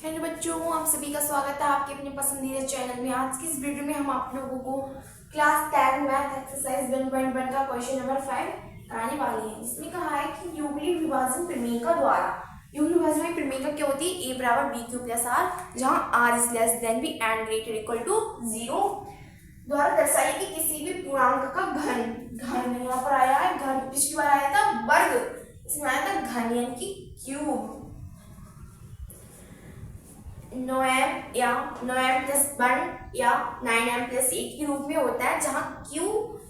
Hello बच्चों, आप सभी का स्वागत है आपके अपने पसंदीदा चैनल में। आज की इस वीडियो में हम आप लोगों को क्लास 10 मैथ एक्सरसाइज 1.1 का क्वेश्चन नंबर 5 कराने वाले हैं। इसमें कहा है कि युगली विभाजन प्रमेय द्वारा युगली विभाजन में प्रमेय क्या होती है? a बराबर बी क्यू प्लस आर, जहाँ r is less than b and greater equal to 0 द्वारा दर्शाइए कि किसी भी पूर्णांक का घन यहाँ पर आया है घन, पिछली बार आया था वर्ग, इसमें आया था घन यानी कि क्यूब। 9m या 9m प्लस 1 या 9m प्लस 8 के रूप में होता है, जहाँ q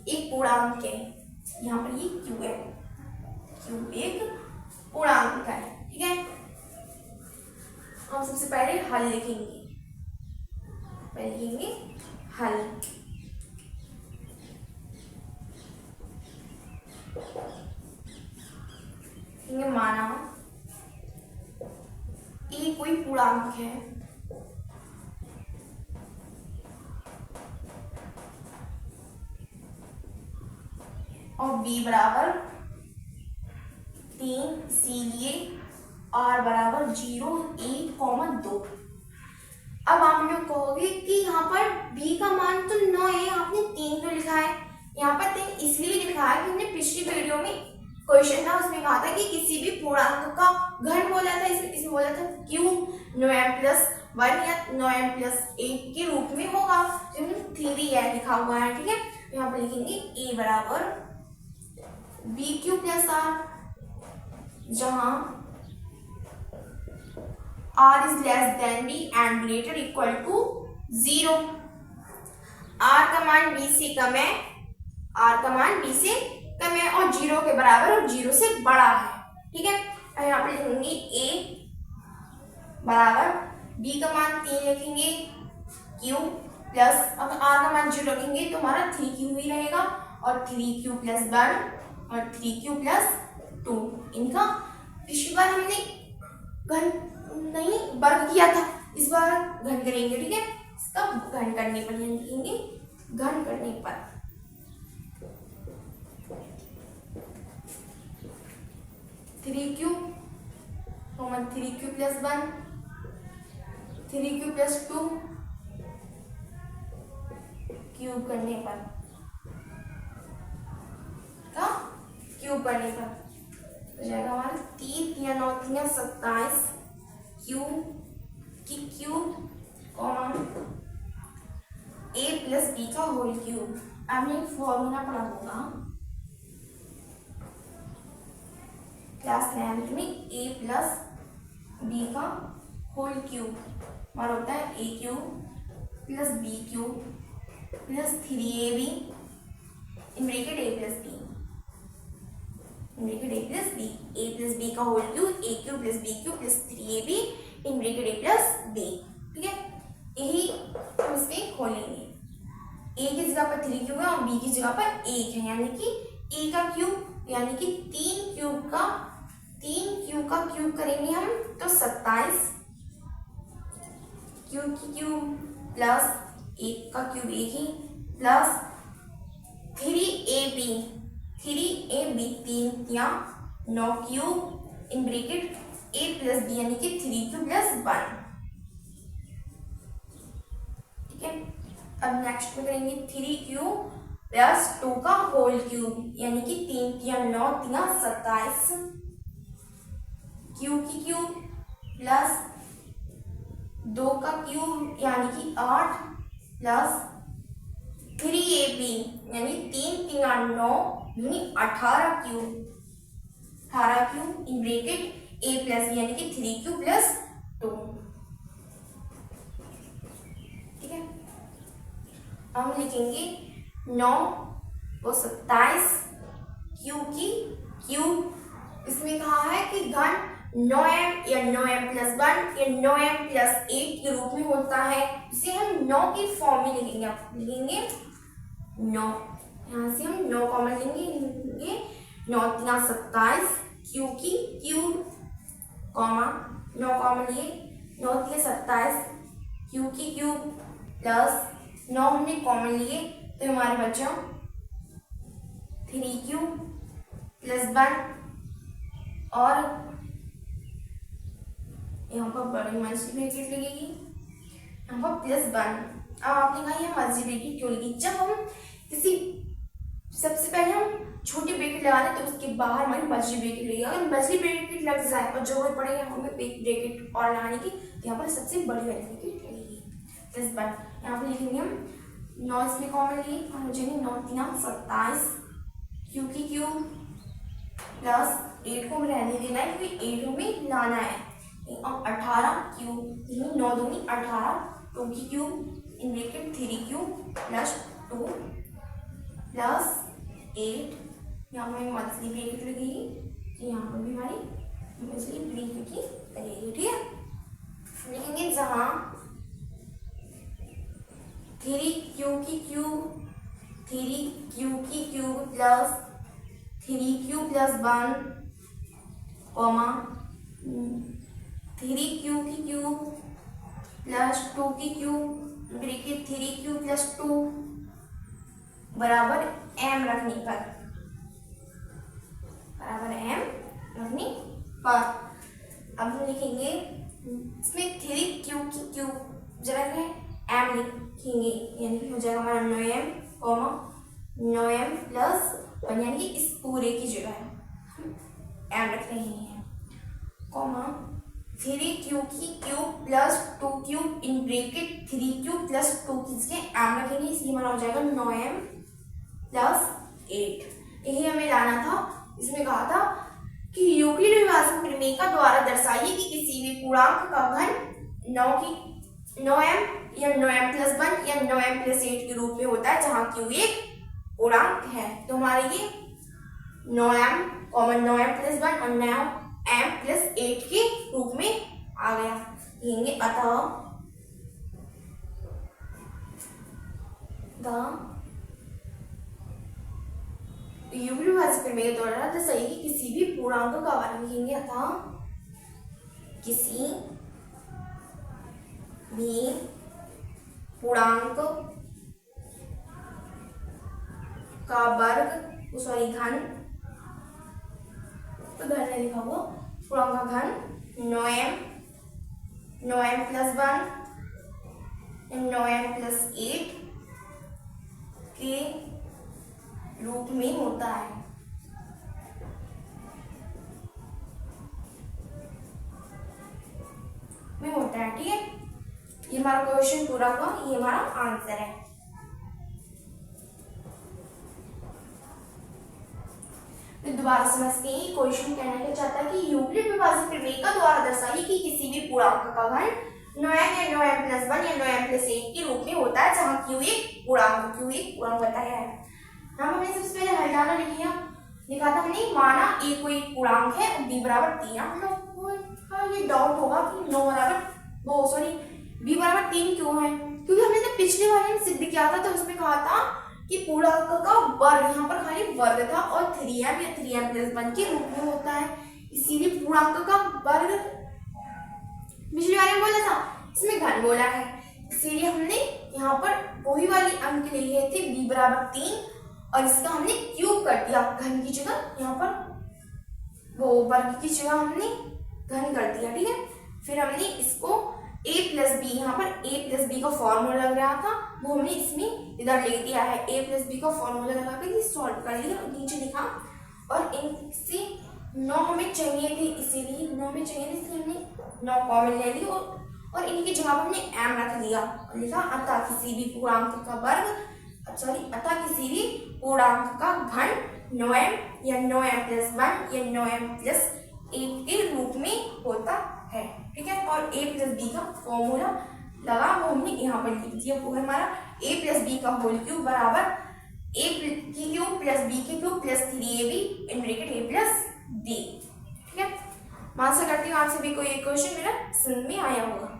एक पूर्णांक है। यहाँ पर ये q है, q एक पूर्णांक का है। ठीक है, हम सबसे पहले हल लिखेंगे। हल। माना ए कोई पूर्णांक है और b बराबर 3, इसीलिए r बराबर 0, 1, 2। अब आप लोग कहोगे कि यहाँ पर b का मान तो 9 है, आपने 3 तो लिखा है। यहाँ पर 3 इसलिए लिखा है कि हमने पिछली वीडियो में क्वेश्चन था, उसमें कहा था कि किसी भी पूर्णांक का घन बोला था, इसमें बोला था क्यूब 9m प्लस 1 या 9m प्लस 8 के रूप में होगा, जो 3 है लिखा हुआ है। ठीक है, यहाँ पर लिखेंगे a बराबर बी क्यू प्लस आर, जहां r is less than b and greater equal to 0। r का मान b से कम है, और 0 के बराबर और 0 से बड़ा है। ठीक है, यहाँ पे लिखेंगे a बराबर b का मान 3 लिखेंगे, q प्लस, अब r का मान 0 रखेंगे तो हमारा 3q ही रहेगा, और 3q प्लस 1 और 3q प्लस 2। इनका पिछली बार हमने घन नहीं वर्ग किया था, इस बार घन करेंगे। ठीक है, इसका घन करने पर लिखेंगे, घन करने पर 3q 3q plus 1, 3q plus 2 cube करने पर क्यूब करने पर हो जाएगा हमारा 3 या 9 या 27 cube comma a plus b का होल क्यूब। आपने एक फॉर्मूला पढ़ा होगा क्लास 9th में, a प्लस b का होल क्यूब हमारा होता है a cube plus b cube plus 3ab in bracket a plus b, a plus b का whole cube a cube plus b cube plus 3ab in bracket a plus b। ठीक है, यही हम इसमें खोलेंगे। a की जगह पर 3 क्यूब है और b की जगह पर 1 है, यानी कि a का क्यूब यानी कि 3 क्यूब का क्यूब करेंगे हम तो 27 क्यूब की क्यूब प्लस 1 का क्यूब 1 ही प्लस 3ab 3 या 9 cube in bracket a plus b यानी कि 3q प्लस 1। ठीक है, अब नेक्स्ट में करेंगे 3q प्लस 2 का होल क्यूब यानी कि 3 या 9 या 27 क्यूब की क्यूब प्लस 2 का क्यूब यानी कि 8 प्लस 3ab यानी 3 या 9 यानी 18 cube in bracket a plus b यानी कि 3q प्लस 2। ठीक है, हम लिखेंगे 9 और 27 क्यू की क्यूब। इसमें कहा है कि घन 9m या 9m प्लस 1 या 9m प्लस 8 के रूप में होता है, इसे हम 9 की फॉर्म में लिखेंगे। आप लिखेंगे 9, यहाँ से हम 9 कॉमन लेंगे, 9 या 27 क्यू की क्यूब कॉमा 9 कॉमन लिए 9 या 27 क्यू की क्यूब प्लस 9 हमने कॉमन लिए तो हमारे बचा 3q प्लस 1 और यहाँ पर बड़ी मल्टी ब्रैकेट लगेगी, यहाँ पर +1। अब आपने कहा यह मल्टी ब्रैकेट क्यों लगी? जब हम किसी सबसे पहले हम छोटी ब्रैकेट लगा दें तो उसके बाहर हमारी मल्टी ब्रैकेट लगेगी। अगर मल्टी ब्रैकेट लग जाए और जरूरत पड़ेगी हमें एक ब्रैकेट और लगाने की, तो यहाँ पर सबसे बड़ी वाली ब्रैकेट लगेगी +1। यहाँ पर लिखेंगे हम 9 इसमें कॉमन लिए और मुझे 9 3 27 क्यू की क्यू प्लस 8 को हमें रहने देना है क्योंकि 8 हमें लाना है। 18 क्यू 9 दूनी 18 2 की Q in bracket 3 Q plus 2 plus 8। यहाँ पर मछली ब्रैकेट लगेगी, तो यहाँ पर भी हमारी मछली ब्रैकेट की लगेगी। ठीक है, लिखेंगे जहाँ 3 की Q plus 3q plus 1 comma 3q की क्यू प्लस 2 की क्यू ब्रैकेट 3q प्लस 2 बराबर m रखने पर अब हम लिखेंगे इसमें 3q की क्यू जगह है m लिखेंगे, यानी कि हो जाएगा हमारा 9m प्लस 1, यानी कि इस पूरे की जगह m रख रहे हैं कॉमा 3q की Q plus 2q in bracket 3q plus 2 की जगह m रखेंगे, इसलिए हमारा हो जाएगा 9m प्लस 8। यही हमें लाना था। इसमें कहा था कि यूक्लिड विभाजन प्रमेय द्वारा दर्शाइए कि किसी भी पूर्णांक का घन 9m या 9m प्लस 1 या 9m प्लस 8 के रूप में होता है जहाँ q एक पूर्णांक है। तो हमारे ये 9m कॉमन 9m प्लस 1 और 9m प्लस 8 के रूप में आ गया। लिखेंगे अतः यूक्लिड विभाजन प्रमेय द्वारा दर्शाइए कि किसी भी पूर्णांक का वर्ग, लिखेंगे अतः किसी भी पूर्णांक का वर्ग घन, तो घर में लिखा हुआ पूर्णांक का घन 9m प्लस 1 9m प्लस 8 के रूप में होता है। ठीक है, ये हमारा क्वेश्चन पूरा हुआ, ये हमारा आंसर है। तो दोबारा समझते हैं क्वेश्चन कहना क्या चाहता है कि यूक्लिड विभाजन प्रमेय द्वारा दर्शाइए कि किसी भी पूर्णांक का घन 9m या 9m प्लस 1 या 9m प्लस 8 के रूप में होता है जहाँ q एक पूर्णांक बताया है। हमने सबसे पहले हटाना लिखा था हमने, माना a कोई पूर्णांक है और b बराबर 3। आप लोग को ये डाउट होगा कि 9 बराबर b बराबर 3 क्यों है? क्योंकि हमने जब पिछले वाले में सिद्ध किया था तो उसमें कहा था कि पूर्णांक का वर्ग, यहाँ पर खाली वर्ग था और 3m या 3m प्लस 1 के रूप में होता है, इसीलिए पूर्णांक का वर्ग पिछले वाले में बोला था, इसमें घन बोला है, इसीलिए हमने यहाँ पर वही वाली अंक लिए थे b बराबर 3 और इसका हमने क्यूब कर दिया घन की जगह, यहाँ पर वो वर्ग की जगह हमने घन कर दिया। ठीक है, फिर हमने इसको a प्लस बी, यहाँ पर a प्लस बी का फॉर्मूला लग रहा था वो हमने इसमें इधर ले दिया है, a प्लस बी का फॉर्मूला लगा कर सॉल्व कर लिया और नीचे लिखा, और इनसे 9 हमें चाहिए थे, इसीलिए 9 में चाहिए थे इसलिए हमने 9 कॉमन ले ली और इनकी जगह हमने m रख दिया और लिखा अतः किसी भी पूर्णांक का वर्ग, अतः किसी भी पूर्णांक का घन 9m या 9m प्लस 1 या 9m प्लस 8 के रूप में होता है। ठीक है, और a प्लस बी का फॉर्मूला लगा वो हमने यहाँ पर लिख दिया, वो हमारा a प्लस बी का होल क्यूब बराबर a की क्यूब प्लस b की cube plus 3ab in bracket a plus b। ठीक है, मैं आशा करती हूँ आप सभी को ये क्वेश्चन मेरा समझ में आया होगा।